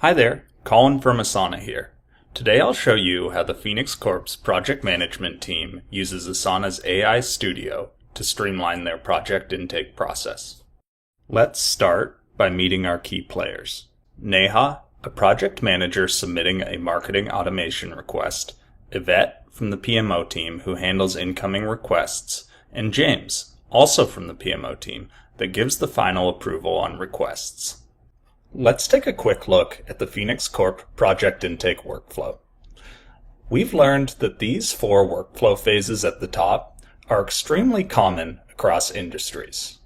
Hi there, Colin from Asana here. Today I'll show you how the Phoenix Corp's project management team uses Asana's AI Studio to streamline their project intake process. Let's start by meeting our key players. Neha, a project manager submitting a marketing automation request, Yvette from the PMO team who handles incoming requests, and James, also from the PMO team, that gives the final approval on requests. Let's take a quick look at the Phoenix Corp project intake workflow. We've learned that these four workflow phases at the top are extremely common across industries.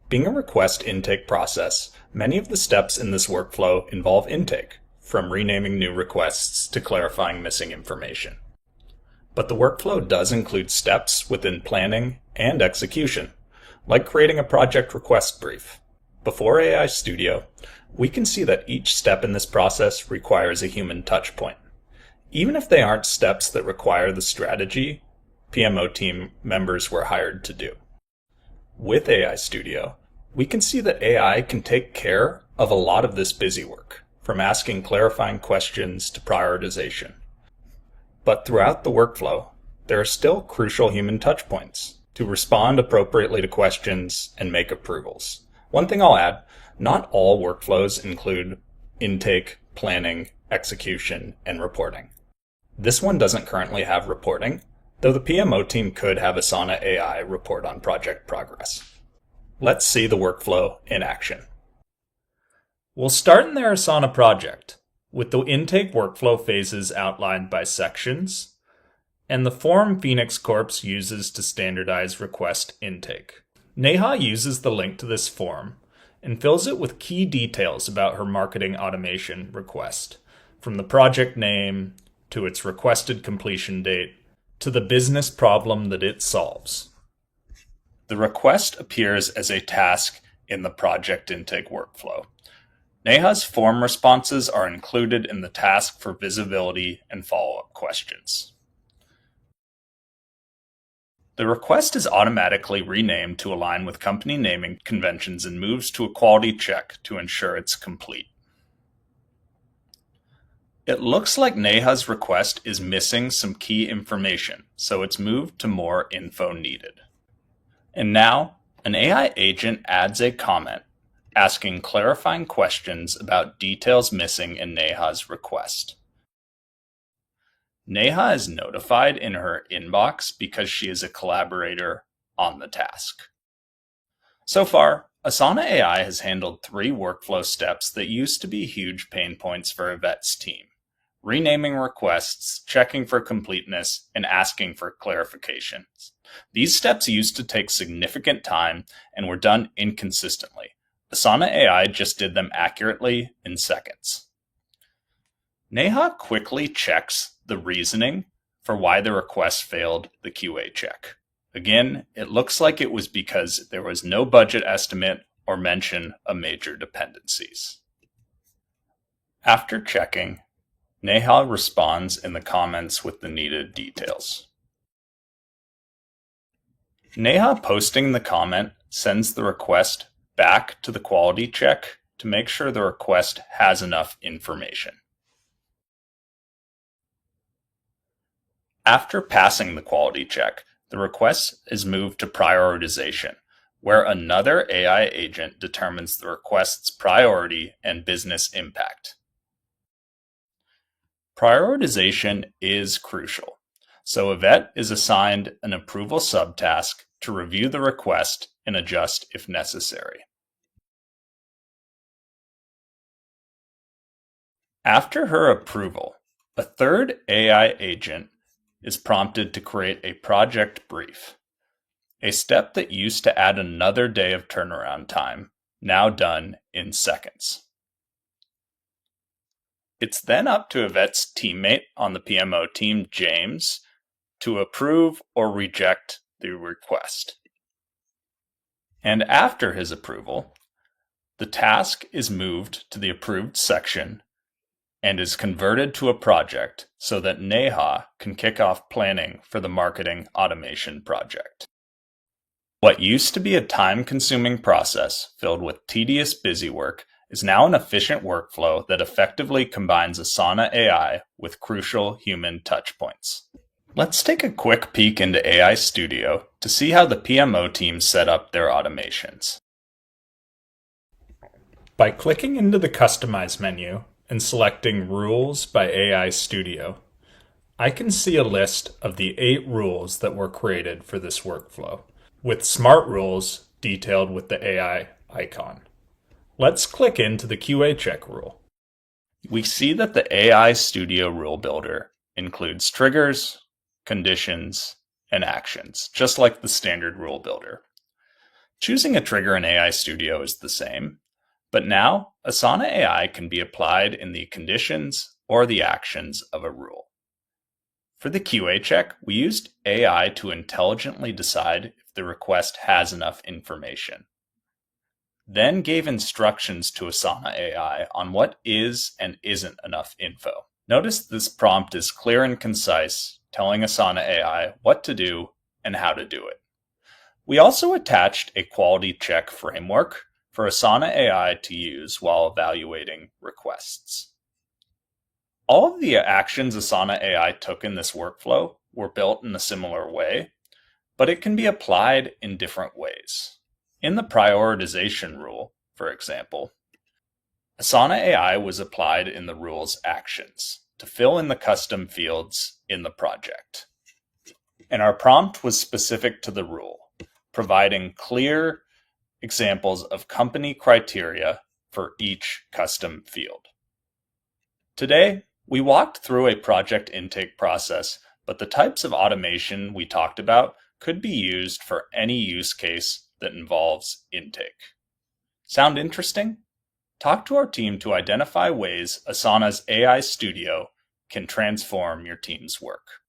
Being a request intake process, many of the steps in this workflow involve intake, from renaming new requests to clarifying missing information. But the workflow does include steps within planning and execution, like creating a project request brief. Before AI Studio, we can see that each step in this process requires a human touch point. Even if they aren't steps that require the strategy PMO team members were hired to do. With AI Studio, we can see that AI can take care of a lot of this busy work, from asking clarifying questions to prioritization. But throughout the workflow, there are still crucial human touch points to respond appropriately to questions and make approvals. One thing I'll add, not all workflows include intake, planning, execution, and reporting. This one doesn't currently have reporting, though the PMO team could have Asana AI report on project progress. Let's see the workflow in action. We'll start in their Asana project, with the intake workflow phases outlined by sections, and the form Phoenix Corp uses to standardize request intake. Neha uses the link to this form and fills it with key details about her marketing automation request, from the project name to its requested completion date to the business problem that it solves. The request appears as a task in the project intake workflow. Neha's form responses are included in the task for visibility and follow-up questions. The request is automatically renamed to align with company naming conventions and moves to a quality check to ensure it's complete. It looks like Neha's request is missing some key information, so it's moved to more info needed. And now, an AI agent adds a comment asking clarifying questions about details missing in Neha's request. Neha is notified in her inbox because she is a collaborator on the task. So far, Asana AI has handled 3 workflow steps that used to be huge pain points for Yvette's team: renaming requests, checking for completeness, and asking for clarifications. These steps used to take significant time and were done inconsistently. Asana AI just did them accurately in seconds. Neha quickly checks the reasoning for why the request failed the QA check. Again, it looks like it was because there was no budget estimate or mention of major dependencies. After checking, Neha responds in the comments with the needed details. Neha posting the comment sends the request back to the quality check to make sure the request has enough information. After passing the quality check, the request is moved to prioritization, where another AI agent determines the request's priority and business impact. Prioritization is crucial, so Yvette is assigned an approval subtask to review the request and adjust if necessary. After her approval, a third AI agent is prompted to create a project brief, a step that used to add another day of turnaround time, now done in seconds. It's then up to Yvette's teammate on the PMO team, James, to approve or reject the request. And after his approval, the task is moved to the approved section and is converted to a project so that Neha can kick off planning for the marketing automation project. What used to be a time-consuming process filled with tedious busy work is now an efficient workflow that effectively combines Asana AI with crucial human touchpoints. Let's take a quick peek into AI Studio to see how the PMO team set up their automations. By clicking into the Customize menu and selecting Rules by AI Studio, I can see a list of the 8 rules that were created for this workflow, with smart rules detailed with the AI icon. Let's click into the QA check rule. We see that the AI Studio Rule Builder includes triggers, conditions, and actions, just like the standard rule builder. Choosing a trigger in AI Studio is the same, but now Asana AI can be applied in the conditions or the actions of a rule. For the QA check, we used AI to intelligently decide if the request has enough information, then gave instructions to Asana AI on what is and isn't enough info. Notice this prompt is clear and concise, telling Asana AI what to do and how to do it. We also attached a quality check framework for Asana AI to use while evaluating requests. All of the actions Asana AI took in this workflow were built in a similar way, but it can be applied in different ways. In the prioritization rule, for example, Asana AI was applied in the rule's actions to fill in the custom fields in the project. And our prompt was specific to the rule, providing clear examples of company criteria for each custom field. Today, we walked through a project intake process, but the types of automation we talked about could be used for any use case that involves intake. Sound interesting? Talk to our team to identify ways Asana's AI Studio can transform your team's work.